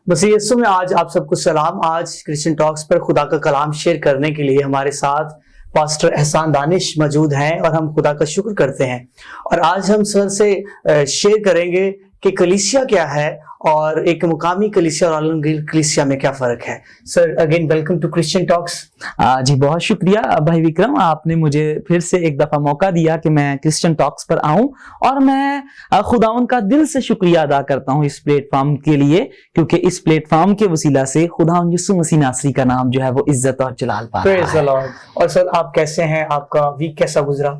مسیح یسوع میں آج آپ سب کو سلام۔ آج کرسچن ٹاکس پر خدا کا کلام شیئر کرنے کے لیے ہمارے ساتھ پاسٹر احسان دانش موجود ہیں اور ہم خدا کا شکر کرتے ہیں۔ اور آج ہم سر سے شیئر کریں گے کہ کلیسیا کیا ہے اور ایک مقامی کلیسیا اور عالمگیر کلیسیا میں کیا فرق ہے۔ Sir again welcome to Christian talks. جی بہت شکریہ بھائی وکرم، آپ نے مجھے پھر سے ایک دفعہ موقع دیا کہ میں کرسچن ٹاکس پر آؤں، اور میں خداوند کا دل سے شکریہ ادا کرتا ہوں اس پلیٹ فارم کے لیے، کیونکہ اس پلیٹ فارم کے وسیلہ سے خداوند یسوع مسیح ناصری کا نام جو ہے وہ عزت اور جلال پا رہا ہے۔ اور سر آپ کیسے ہیں؟ آپ کا ویک کیسا گزرا؟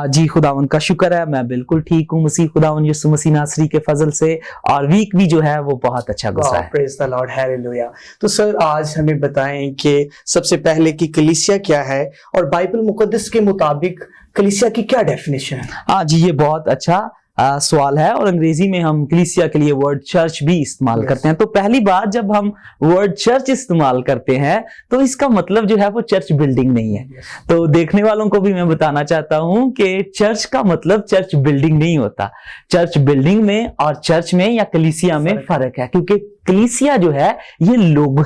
جی خداوند کا شکر ہے، میں بالکل ٹھیک ہوں مسیح خداوند یسوع مسیح ناصری کے فضل سے، اور ویک بھی جو ہے وہ بہت اچھا گزرا ہے۔ پریز دی لارڈ، ہیلیلویا۔ تو سر آج ہمیں بتائیں کہ سب سے پہلے کہ کلیسیا کیا ہے اور بائبل مقدس کے مطابق کلیسیا کی کیا ڈیفینیشن ہے؟ جی یہ بہت اچھا سوال ہے، اور انگریزی میں ہم کلیسیا کے لیے ورڈ چرچ بھی استعمال کرتے ہیں۔ تو پہلی بات، جب ہم ورڈ چرچ استعمال کرتے ہیں تو اس کا مطلب جو ہے وہ چرچ بلڈنگ نہیں ہے۔ تو دیکھنے والوں کو بھی میں بتانا چاہتا ہوں کہ چرچ کا مطلب چرچ بلڈنگ نہیں ہوتا۔ چرچ بلڈنگ میں اور چرچ میں یا کلیسیا میں فرق ہے، کیونکہ کلیسیا جو ہے یہ لوگ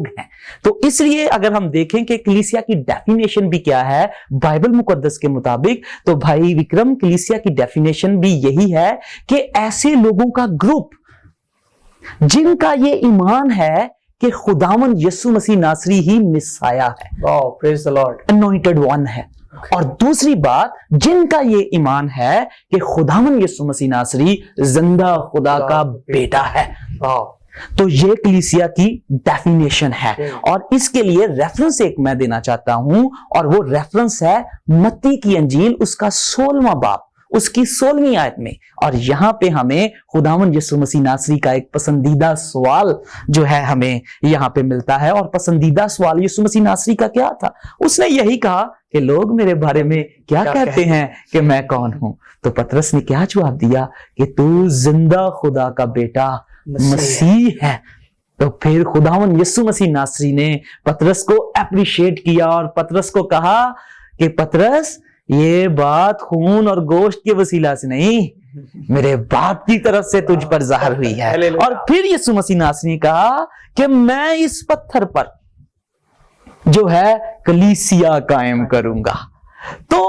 ہیں۔ تو اس لیے اگر ہم دیکھیں کہ کلیسیا کی ڈیفینیشن بھی کیا ہے بائبل مقدس کے مطابق، تو بھائی وکرم کلیسیا کی ڈیفینیشن بھی یہی ہے کہ ایسے لوگوں کا گروپ جن کا یہ ایمان ہے کہ خداوند یسوع مسیح ناصری ہی مسیح ہے، پریز دی لارڈ، انوائنٹڈ ون ہے۔ اور دوسری بات، جن کا یہ ایمان ہے کہ خداوند یسوع مسیح ناصری زندہ خدا کا بیٹا ہے۔ تو یہ کلیسیا کی ڈیفینیشن ہے، اور اس کے لیے ریفرنس ایک میں دینا چاہتا ہوں، اور وہ ریفرنس ہے متی کی انجیل، اس کا 16واں باب، اس کی 16ویں آیت میں۔ اور یہاں پہ ہمیں خداوند یسوع مسیح ناصری کا ایک پسندیدہ سوال جو ہے ہمیں یہاں پہ ملتا ہے۔ اور پسندیدہ سوال یسوع مسیح ناصری کا کیا تھا؟ اس نے یہی کہا کہ لوگ میرے بارے میں کیا کہتے ہیں کہ میں کون ہوں؟ تو پطرس نے کیا جواب دیا کہ تو زندہ خدا کا بیٹا مسیح ہے۔ تو پھر خداوند یسوع مسیح ناصری نے پطرس کو اپریشیٹ کیا اور پطرس کو کہا کہ پطرس، یہ بات خون اور گوشت کے وسیلہ سے نہیں، میرے باپ کی طرف سے تجھ پر ظاہر ہوئی ہے۔ اور پھر یسوع مسیح ناصری نے کہا کہ میں اس پتھر پر جو ہے کلیسیا قائم کروں گا۔ تو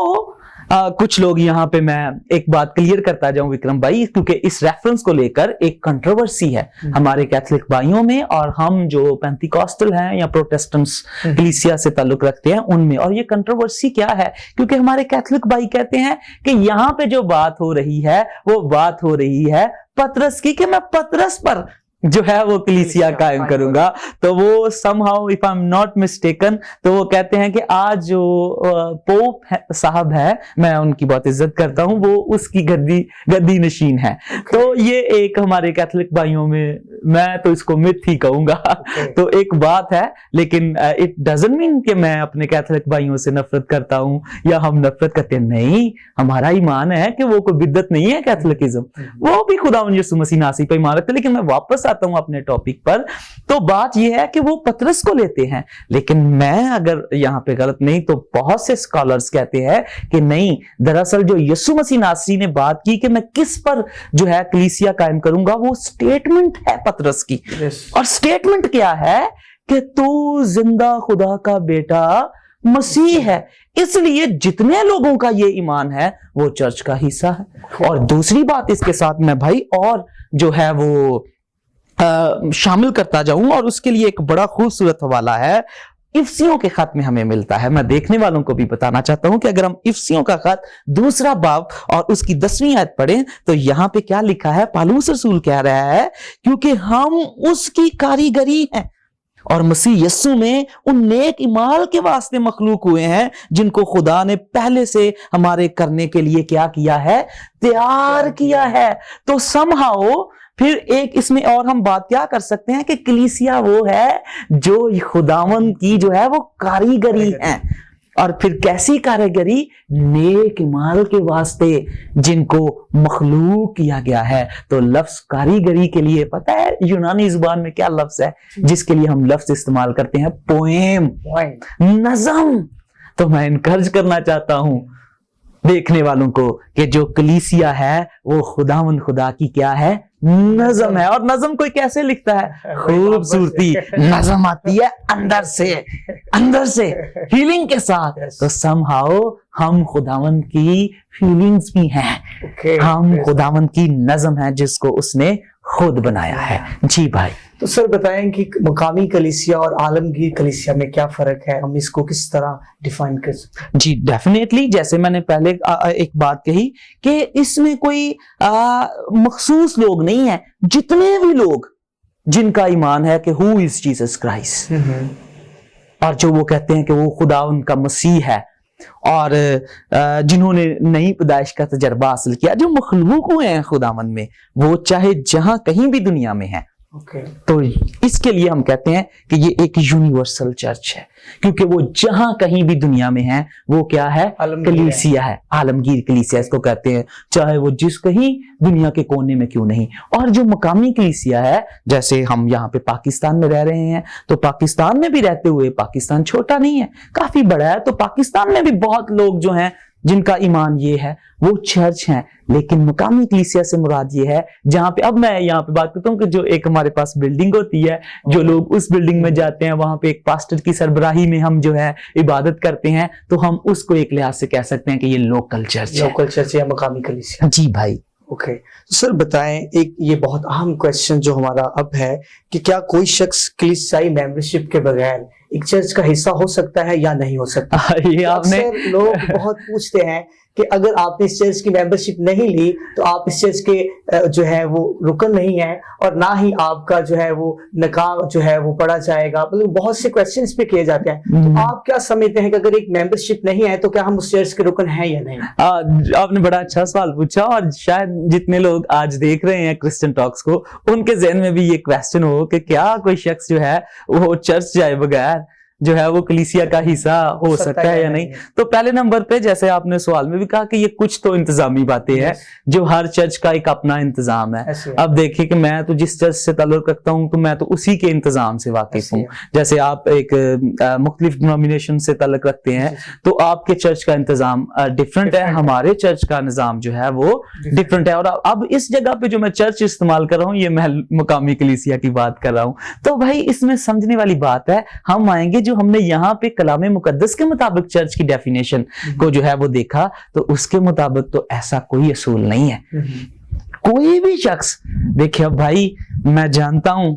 کچھ لوگ یہاں پہ، میں ایک بات کلیئر کرتا جاؤں وکرم بھائی، کیونکہ اس ریفرنس کو لے کر ایک کنٹروورسی ہے ہمارے کیتھولک بھائیوں میں، اور ہم جو پینتیکوسٹل ہیں یا پروٹیسٹنٹس کلیسیا سے تعلق رکھتے ہیں ان میں۔ اور یہ کنٹروورسی کیا ہے؟ کیونکہ ہمارے کیتھولک بھائی کہتے ہیں کہ یہاں پہ جو بات ہو رہی ہے وہ بات ہو رہی ہے پطرس کی، کہ میں پطرس پر جو ہے وہ کلیسیا قائم کروں گا۔ تو وہ somehow if I'm not mistaken، تو وہ کہتے ہیں کہ آج جو پوپ صاحب ہے، میں ان کی بہت عزت کرتا ہوں، وہ اس کی گدی نشین ہے۔ تو یہ ایک ہمارے کیتھولک بھائیوں میں تو اس کو مت ہی کہوں گا۔ تو ایک بات ہے، لیکن it doesn't mean کہ میں اپنے کیتھولک بھائیوں سے نفرت کرتا ہوں یا ہم نفرت کرتے ہیں، نہیں، ہمارا ایمان ہے کہ وہ کوئی بدعت نہیں ہے کیتھولکزم، وہ بھی خداوند یسوع مسیح ناصری پر ایمان رکھتے۔ لیکن میں واپس آتا ہوں اپنے ٹاپک پر، تو بات یہ ہے کہ وہ پطرس کو لیتے ہیں، لیکن میں اگر یہاں پہ غلط نہیں تو بہت سے اسکالرز کہتے ہیں کہ نہیں، دراصل جو یسوع مسیح ناصری نے بات کی کہ میں کس پر جو ہے کلیسیا قائم کروں گا، وہ سٹیٹمنٹ ہے پطرس کی۔ اور سٹیٹمنٹ کیا ہے کہ تو زندہ خدا کا بیٹا مسیح ہے۔ اس لیے جتنے لوگوں کا یہ ایمان ہے وہ چرچ کا حصہ ہے۔ اور دوسری بات اس کے ساتھ میں بھائی اور جو ہے وہ شامل کرتا جاؤں، اور اس کے لیے ایک بڑا خوبصورت حوالہ ہے، افسیوں کے خط میں ہمیں ملتا ہے۔ میں دیکھنے والوں کو بھی بتانا چاہتا ہوں کہ اگر ہم افسیوں کا خط 2 باب اور اس کی 10ویں آیت پڑھیں تو یہاں پہ کیا لکھا ہے؟ پالوس رسول کہہ رہا ہے، کیونکہ ہم اس کی کاریگری ہیں اور مسیح یسوع میں ان نیک اعمال کے واسطے مخلوق ہوئے ہیں جن کو خدا نے پہلے سے ہمارے کرنے کے لیے کیا کیا ہے؟ تیار کیا ہے۔ تو somehow پھر ایک اس میں اور ہم بات کیا کر سکتے ہیں کہ کلیسیا وہ ہے جو خداوند کی جو ہے وہ کاریگری ہے۔ اور پھر کیسی کاریگری؟ نیک اعمال کے واسطے جن کو مخلوق کیا گیا ہے۔ تو لفظ کاریگری کے لیے پتہ ہے یونانی زبان میں کیا لفظ ہے جس کے لیے ہم لفظ استعمال کرتے ہیں؟ پوئم، نظم۔ تو میں انکرج کرنا چاہتا ہوں دیکھنے والوں کو کہ جو کلیسیا ہے وہ خداوند خدا کی کیا ہے؟ نظم ہے. اور نظم کوئی کیسے لکھتا ہے؟ خوبصورتی نظم آتی ہے اندر سے فیلنگ کے ساتھ. تو somehow ہم خداوند کی فیلنگز بھی ہیں, ہم خداوند کی نظم ہے جس کو اس نے خود بنایا ہے. جی بھائی. تو سر بتائیں کہ مقامی کلیسیا اور عالمگیر کلیسیا میں کیا فرق ہے, ہم اس کو کس طرح ڈیفائن کر سکتے ہیں؟ جی ڈیفینیٹلی, جیسے میں نے پہلے ایک بات کہی کہ اس میں کوئی مخصوص لوگ نہیں ہیں, جتنے بھی لوگ جن کا ایمان ہے کہ who is Jesus Christ, اور جو وہ کہتے ہیں کہ وہ خدا ان کا مسیح ہے, اور جنہوں نے نئی پیدائش کا تجربہ حاصل کیا, جو مخلوق ہوئے ہیں خداوند میں, وہ چاہے جہاں کہیں بھی دنیا میں ہیں. تو اس کے لیے ہم کہتے ہیں کہ یہ ایک یونیورسل چرچ ہے, کیونکہ وہ جہاں کہیں بھی دنیا میں ہیں وہ کیا ہے؟ کلیسیا ہے, عالمگیر کلیسیا اس کو کہتے ہیں, چاہے وہ جس کہیں دنیا کے کونے میں کیوں نہیں. اور جو مقامی کلیسیا ہے, جیسے ہم یہاں پہ پاکستان میں رہ رہے ہیں, تو پاکستان میں بھی رہتے ہوئے, پاکستان چھوٹا نہیں ہے, کافی بڑا ہے, تو پاکستان میں بھی بہت لوگ جو ہیں جن کا ایمان یہ ہے وہ چرچ ہیں. لیکن مقامی کلیسیا سے مراد یہ ہے جہاں پہ, اب میں یہاں پہ بات کرتا ہوں کہ جو ایک ہمارے پاس بلڈنگ ہوتی ہے, جو لوگ اس بلڈنگ میں جاتے ہیں, وہاں پہ ایک پاسٹر کی سربراہی میں ہم جو ہے عبادت کرتے ہیں, تو ہم اس کو ایک لحاظ سے کہہ سکتے ہیں کہ یہ لوکل چرچ ہے, یا مقامی کلیسیا. جی بھائی. اوکے, سر بتائیں, ایک یہ بہت اہم کویسچن جو ہمارا اب ہے کہ کیا کوئی شخص کلیسیائی ممبرشپ کے بغیر ایک چرچ کا حصہ ہو سکتا ہے یا نہیں ہو سکتا؟ یہ آپ نے لوگ بہت پوچھتے ہیں کہ اگر آپ نے اس چرچ کی ممبرشپ نہیں لی تو آپ اس چرچ کے جو ہے وہ رکن نہیں ہیں, اور نہ ہی آپ کا جو ہے وہ نکاح جو ہے وہ پڑھا جائے گا. مطلب بہت سے کویسچنز پہ کیے جاتے ہیں. تو آپ کیا سمجھتے ہیں کہ اگر ایک ممبرشپ نہیں ہے تو کیا ہم اس چرچ کے رکن ہیں یا نہیں؟ آپ نے بڑا اچھا سوال پوچھا, اور شاید جتنے لوگ آج دیکھ رہے ہیں کرسچن ٹاکس کو, ان کے ذہن میں بھی یہ کویسچن ہو کہ کیا کوئی شخص جو ہے وہ چرچ جائے بغیر جو ہے وہ کلیسیا کا حصہ ہو سکتا ہے یا نہیں. تو پہلے نمبر پہ, جیسے آپ نے سوال میں بھی کہا کہ یہ کچھ تو انتظامی باتیں ہیں جو ہر چرچ کا ایک اپنا انتظام ہے. اب دیکھیے کہ میں تو جس چرچ سے تعلق رکھتا ہوں تو میں تو اسی کے انتظام سے واقف ہوں. جیسے آپ ایک مختلف ڈینومینیشن سے تعلق رکھتے ہیں تو آپ کے چرچ کا انتظام ڈفرینٹ ہے, ہمارے چرچ کا نظام جو ہے وہ ڈفرینٹ ہے. اور اب اس جگہ پہ جو میں چرچ استعمال کر رہا ہوں, یہ میں مقامی کلیسیا کی بات کر رہا ہوں. تو بھائی اس میں سمجھنے والی بات ہے, ہم آئیں گے جو ہم نے یہاں پہ کلام مقدس کے مطابق چرچ کی ڈیفینیشن کو جو ہے وہ دیکھا, تو اس کے مطابق تو ایسا کوئی اصول نہیں ہے. کوئی بھی شخص دیکھیں, اب بھائی میں جانتا ہوں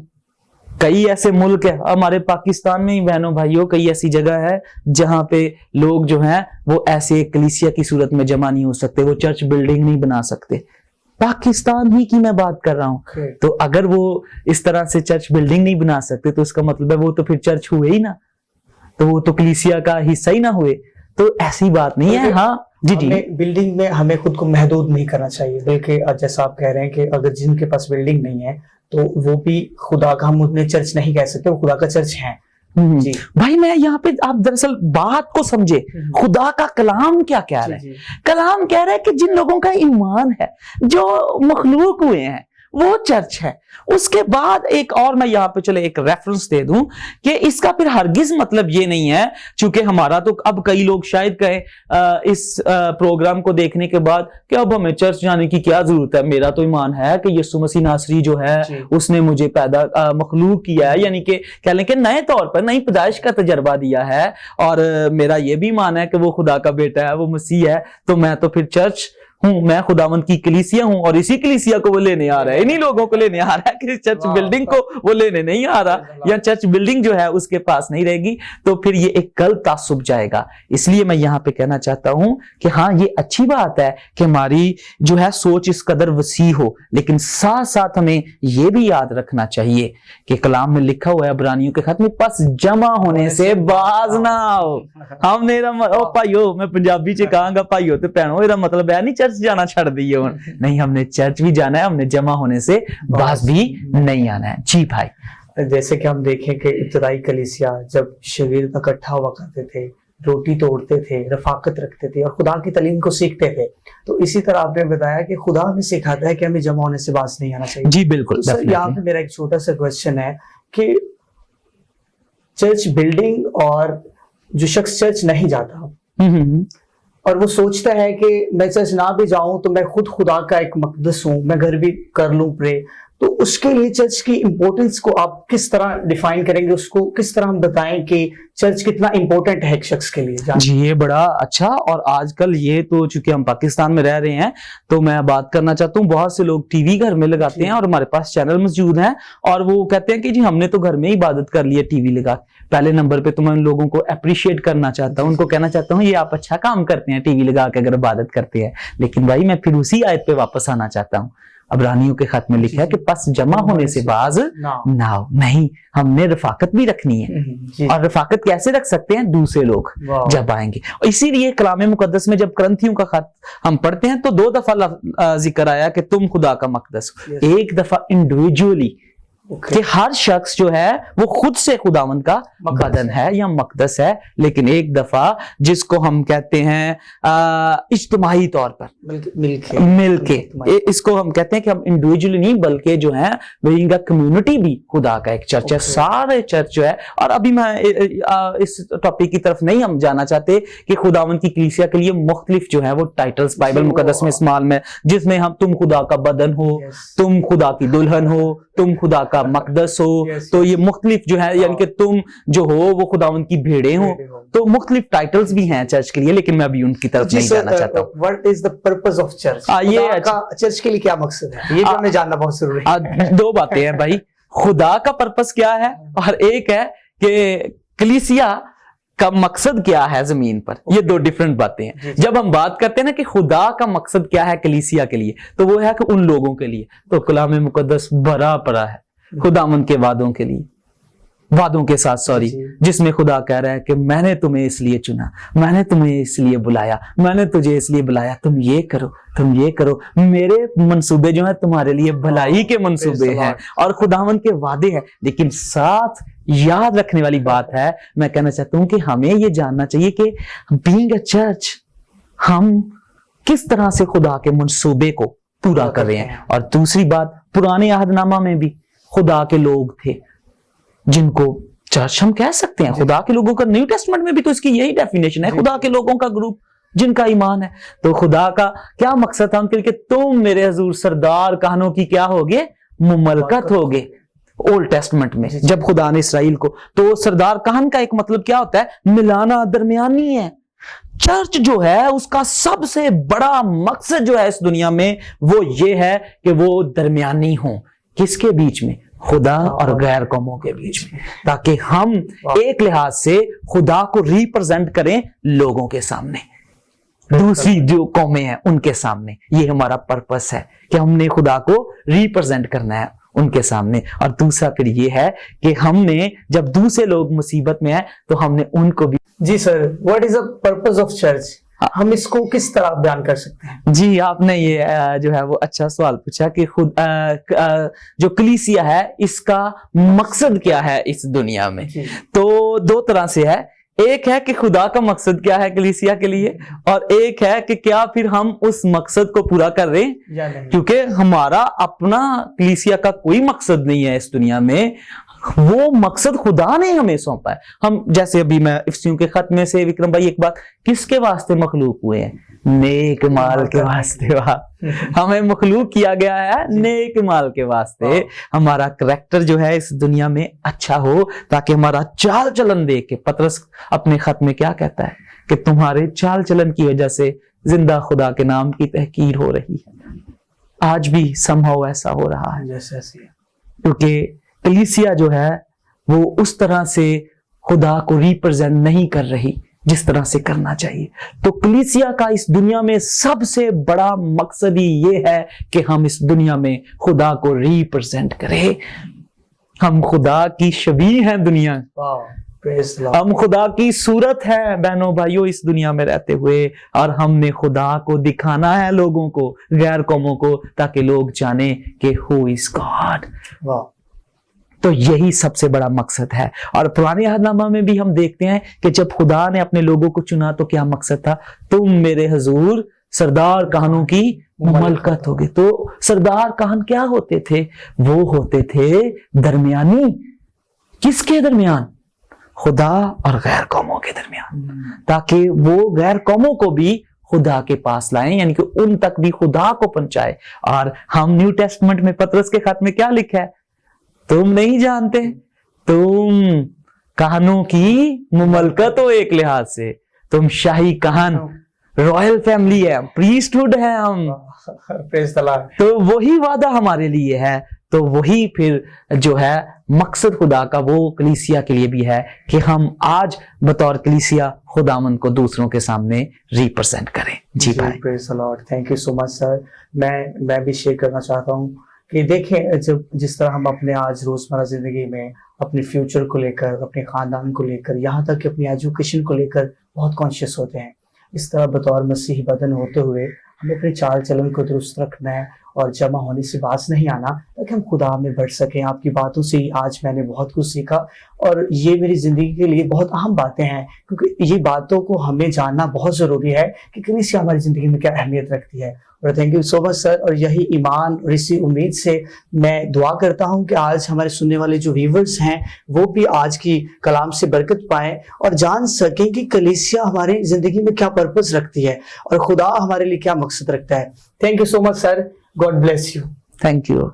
کئی ایسے ملک ہے, ہمارے پاکستان میں ہی بہنوں بھائیوں کئی ایسی جگہ ہے جہاں پہ لوگ جو ہیں وہ ایسے کلیسیا کی صورت میں جمع نہیں ہو سکتے, وہ چرچ بلڈنگ نہیں بنا سکتے. پاکستان ہی کی میں بات کر رہا ہوں. تو اگر وہ اس طرح سے چرچ بلڈنگ نہیں بنا سکتے تو اس کا مطلب ہے وہ تو پھر چرچ ہوئے ہی نا, تو وہ تو کلیسیا کا حصہ ہی نہ ہوئے. تو ایسی بات نہیں ہے. ہاں جی جی, بلڈنگ میں ہمیں خود کو محدود نہیں کرنا چاہیے, بلکہ جیسا آپ کہہ رہے ہیں کہ اگر جن کے پاس بلڈنگ نہیں ہے تو وہ بھی خدا کا, ہم انہیں چرچ نہیں کہہ سکتے, وہ خدا کا چرچ ہیں. جی بھائی, میں یہاں پہ آپ دراصل بات کو سمجھے, خدا کا کلام کیا کہہ رہا ہے. کلام کہہ رہا ہے کہ جن لوگوں کا ایمان ہے, جو مخلوق ہوئے ہیں, وہ چرچ ہے. اس کے بعد ایک اور میں یہاں پہ چلے ایک ریفرنس دے دوں کہ اس کا پھر ہرگز مطلب یہ نہیں ہے, چونکہ ہمارا تو اب کئی لوگ شاید کہیں اس پروگرام کو دیکھنے کے بعد کہ اب ہمیں چرچ جانے کی کیا ضرورت ہے, میرا تو ایمان ہے کہ یسوع مسیح ناصری جو ہے اس نے مجھے پیدا مخلوق کیا ہے, یعنی کہ کہہ لیں کہ نئے طور پر نئی پیدائش کا تجربہ دیا ہے, اور میرا یہ بھی ایمان ہے کہ وہ خدا کا بیٹا ہے, وہ مسیح ہے, تو میں تو پھر چرچ ہوں, میں خداوند کی کلیسیا ہوں, اور اسی کلیسیا کو وہ لینے آ رہا ہے, انہی لوگوں کو لینے آ رہا ہے کہ چرچ بلڈنگ کو وہ لینے نہیں آ رہا, یا چرچ بلڈنگ جو ہے اس کے پاس نہیں رہے گی. تو پھر یہ ایک غلط تعصب جائے گا. اس لیے میں یہاں پہ کہنا چاہتا ہوں کہ ہاں یہ اچھی بات ہے کہ ہماری جو ہے سوچ اس قدر وسیع ہو, لیکن ساتھ ساتھ ہمیں یہ بھی یاد رکھنا چاہیے کہ کلام میں لکھا ہوا ہے عبرانیوں کے خط میں, پس جمع ہونے سے باز نہ آؤ. ہم نے بھائیو, میں پنجابی چ کہاں گا بھائیو تے بہنوں, یہ مطلب ہے نہیں چرچ جانا چھڑ دیے نہیں, ہم نے چرچ بھی جانا ہے, ہم نے جمع ہونے سے باز بھی نہیں آنا ہے. جی بھائی, جیسے کہ ہم دیکھیں کہ ابتدائی کلیسیا جب شاگرد اکٹھا ہوا کرتے تھے, روٹی توڑتے تھے, رفاقت رکھتے تھے, اور خدا کی تعلیم کو سیکھتے تھے, تو اسی طرح آپ نے بتایا کہ خدا ہمیں سکھاتا ہے کہ ہمیں جمع ہونے سے باز نہیں آنا چاہیے. جی بالکل. سر یہاں پہ میرا ایک چھوٹا سا کویسچن ہے کہ چرچ بلڈنگ اور جو شخص چرچ نہیں جاتا اور وہ سوچتا ہے کہ میں چرچ نہ بھی جاؤں تو میں خود خدا کا ایک مقدس ہوں، میں گھر بھی کر لوں پرے، تو اس کے لیے چرچ کی امپورٹنس کو آپ کس طرح ڈیفائن کریں گے؟ اس کو کس طرح ہم بتائیں کہ چرچ کتنا امپورٹنٹ ہے ایک شخص کے لیے؟ جی یہ بڑا اچھا، اور آج کل یہ تو چونکہ ہم پاکستان میں رہ رہے ہیں تو میں بات کرنا چاہتا ہوں، بہت سے لوگ ٹی وی گھر میں لگاتے ہیں اور ہمارے پاس چینل موجود ہیں اور وہ کہتے ہیں کہ جی ہم نے تو گھر میں ہی عبادت کر لی ہے ٹی وی لگا۔ پہلے نمبر پہ تو میں ان لوگوں کو اپریشیٹ کرنا چاہتا ہوں، ان کو کہنا چاہتا ہوں یہ آپ اچھا کام کرتے ہیں ٹی وی لگا کے اگر عبادت کرتے ہیں، لیکن بھائی میں پھر اسی آیت پہ واپس آنا چاہتا ہوں۔ عبرانیوں کے خط میں لکھا ہے کہ پس جمع ہونے سے باز نہ ہو، نہیں، ہم نے رفاقت بھی رکھنی ہے، اور رفاقت کیسے رکھ سکتے ہیں؟ دوسرے لوگ جب آئیں گے۔ اسی لیے کلام مقدس میں جب کرنتھیوں کا خط ہم پڑھتے ہیں تو 2 دفعہ ذکر آیا کہ تم خدا کا مقدس ہو، ایک دفعہ انڈیویجولی کہ ہر شخص جو ہے وہ خود سے خداوند کا بدن ہے یا مقدس ہے، لیکن ایک دفعہ جس کو ہم کہتے ہیں اجتماعی طور پر مل کے، اس کو ہم کہتے ہیں کہ ہم انڈیویجولی نہیں بلکہ جو ہے بینگ اے کمیونٹی بھی خدا کا ایک چرچ ہے، سارے چرچ جو ہے۔ اور ابھی میں اس ٹاپک کی طرف نہیں ہم جانا چاہتے کہ خداوند کی کلیسیا کے لیے مختلف جو ہے وہ ٹائٹلز بائبل مقدس میں استعمال میں، جس میں ہم تم خدا کا بدن ہو، تم خدا کی دلہن ہو، تم خدا کا مقدس ہو، تو یہ مختلف جو ہے، یعنی کہ تم جو ہو وہ خداوند کی بھیڑیں ہو، تو مختلف ٹائٹلز بھی ہیں چرچ کے لیے، لیکن میں ابھی ان کی طرف نہیں جانا چاہتا ہوں۔ What is the purpose of church؟ یہ چرچ کے لیے کیا مقصد ہے، یہ بھی ہمیں جاننا بہت ضروری ہے۔ 2 باتیں ہیں بھائی، خدا کا پرپس کیا ہے اور ایک ہے کہ کلیسیا کا مقصد کیا ہے زمین پر، یہ 2 ڈیفرنٹ باتیں ہیں۔ جب ہم بات کرتے ہیں نا کہ خدا کا مقصد کیا ہے کلیسیا کے لیے، تو وہ ہے کہ ان لوگوں کے لیے تو کلام مقدس بھرا پڑا ہے خداوند کے وعدوں کے لیے، وعدوں کے ساتھ جس میں خدا کہہ رہا ہے کہ میں نے تمہیں اس لیے چنا، میں نے تمہیں اس لیے بلایا، میں نے تجھے اس لیے بلایا، تم یہ کرو، تم یہ کرو، میرے منصوبے جو ہیں تمہارے لیے بھلائی کے منصوبے ہیں اور خداوند کے وعدے ہیں۔ لیکن ساتھ یاد رکھنے والی بات ہے، میں کہنا چاہتا ہوں کہ ہمیں یہ جاننا چاہیے کہ بینگ اے چرچ ہم کس طرح سے خدا کے منصوبے کو پورا کر رہے ہیں۔ اور دوسری بات، پرانے عہد نامہ میں بھی خدا کے لوگ تھے جن کو چرچ ہم کہہ سکتے ہیں، خدا کے لوگوں کا۔ نیو ٹیسٹمنٹ میں بھی تو اس کی یہی ڈیفینیشن ہے، خدا کے لوگوں کا گروپ جن کا ایمان ہے۔ تو خدا کا کیا مقصد تھا ان کے لیے کہ تم میرے حضور سردار کہانوں کی کیا ہوگے؟ مملکت ہوگے۔ اولڈ ٹیسٹمنٹ میں جب خدا نے اسرائیل کو، تو سردار کہن کا ایک مطلب کیا ہوتا ہے؟ ملانا، درمیانی ہے۔ چرچ جو ہے اس کا سب سے بڑا مقصد جو ہے اس دنیا میں وہ یہ ہے کہ وہ درمیانی ہوں۔ کس کے بیچ میں؟ خدا اور غیر قوموں کے بیچ میں، تاکہ ہم ایک لحاظ سے خدا کو ریپرزینٹ کریں لوگوں کے سامنے، دوسری جو قومیں ہیں ان کے سامنے۔ یہ ہمارا پرپس ہے کہ ہم نے خدا کو ریپرزینٹ کرنا ہے ان کے سامنے۔ اور دوسرا پھر یہ ہے کہ ہم نے جب دوسرے لوگ مصیبت میں ہیں تو ہم نے ان کو بھی۔ جی sir, what is the purpose of church؟ ہم اس کو کس طرح بیان کر سکتے ہیں؟ جی آپ نے یہ جو ہے وہ اچھا سوال پوچھا کہ خود جو کلیسیا ہے اس کا مقصد کیا ہے اس دنیا میں۔ تو 2 طرح سے ہے، ایک ہے کہ خدا کا مقصد کیا ہے کلیسیا کے لیے، اور ایک ہے کہ کیا پھر ہم اس مقصد کو پورا کر رہے ہیں، کیونکہ ہمارا اپنا کلیسیا کا کوئی مقصد نہیں ہے اس دنیا میں، وہ مقصد خدا نے ہمیں سونپا ہے۔ ہم جیسے ابھی میں افسیوں کے خط میں سے وکرم بھائی ایک بات، کس کے واسطے مخلوق ہوئے ہیں؟ نیک مال کے واسطے۔ ہمیں مخلوق کیا گیا ہے نیک مال کے واسطے، ہمارا کریکٹر جو ہے اس دنیا میں اچھا ہو، تاکہ ہمارا چال چلن دیکھ کے، پطرس اپنے خط میں کیا کہتا ہے کہ تمہارے چال چلن کی وجہ سے زندہ خدا کے نام کی تحقیر ہو رہی ہے۔ آج بھی سمہاؤ ایسا ہو رہا ہے، کیونکہ کلیسیا جو ہے وہ اس طرح سے خدا کو ریپرزینٹ نہیں کر رہی جس طرح سے کرنا چاہیے۔ تو کلیسیا کا اس دنیا میں سب سے بڑا مقصد ہی یہ ہے کہ ہم اس دنیا میں خدا کو ریپرزینٹ کریں۔ ہم خدا کی شبیہ ہیں دنیا، ہم خدا کی صورت ہے بہنوں بھائیوں اس دنیا میں رہتے ہوئے، اور ہم نے خدا کو دکھانا ہے لوگوں کو، غیر قوموں کو، تاکہ لوگ جانیں کہ who is God۔ تو یہی سب سے بڑا مقصد ہے۔ اور پرانے عہد نامہ میں بھی ہم دیکھتے ہیں کہ جب خدا نے اپنے لوگوں کو چنا تو کیا مقصد تھا؟ تم میرے حضور سردار کہانوں کی مملکت ہوگی۔ تو سردار کہن کیا ہوتے تھے؟ وہ ہوتے تھے درمیانی۔ کس کے درمیان؟ خدا اور غیر قوموں کے درمیان، تاکہ وہ غیر قوموں کو بھی خدا کے پاس لائیں، یعنی کہ ان تک بھی خدا کو پہنچائے۔ اور ہم نیو ٹیسٹمنٹ میں پطرس کے خط میں کیا لکھا ہے؟ تم نہیں جانتے، تم کہنوں کی مملکت ہو، ایک لحاظ سے تم شاہی کہن، رائل فیملی ہے، پریسٹہڈ ہے ہم۔ تو وہی وعدہ ہمارے لیے ہے، تو وہی پھر جو ہے مقصد خدا کا وہ کلیسیا کے لیے بھی ہے کہ ہم آج بطور کلیسیا خداوند کو دوسروں کے سامنے ریپرزینٹ کریں۔ جی بھائی، پریز دی لارڈ، تھینک یو سو مچ سر۔ میں بھی شیئر کرنا چاہتا ہوں کہ دیکھیں جس طرح ہم اپنے آج روزمرہ زندگی میں اپنے فیوچر کو لے کر، اپنے خاندان کو لے کر، یہاں تک کہ اپنی ایجوکیشن کو لے کر بہت کانشیس ہوتے ہیں، اس طرح بطور مسیحی بدن ہوتے ہوئے ہمیں اپنے چال چلن کو درست رکھنا ہے اور جمع ہونے سے باز نہیں آنا، تاکہ ہم خدا میں بڑھ سکیں۔ آپ کی باتوں سے آج میں نے بہت کچھ سیکھا، اور یہ میری زندگی کے لیے بہت اہم باتیں ہیں، کیونکہ یہ باتوں کو ہمیں جاننا بہت ضروری ہے کہ کلیسیا ہماری زندگی میں کیا اہمیت رکھتی ہے۔ اور تھینک یو سو مچ سر، اور یہی ایمان اور اسی امید سے میں دعا کرتا ہوں کہ آج ہمارے سننے والے جو ویورز ہیں وہ بھی آج کی کلام سے برکت پائیں اور جان سکیں کہ کلیسیا ہماری زندگی میں کیا پرپس رکھتی ہے اور خدا ہمارے لیے کیا مقصد رکھتا ہے۔ Thank you so much sir, God bless you. Thank you.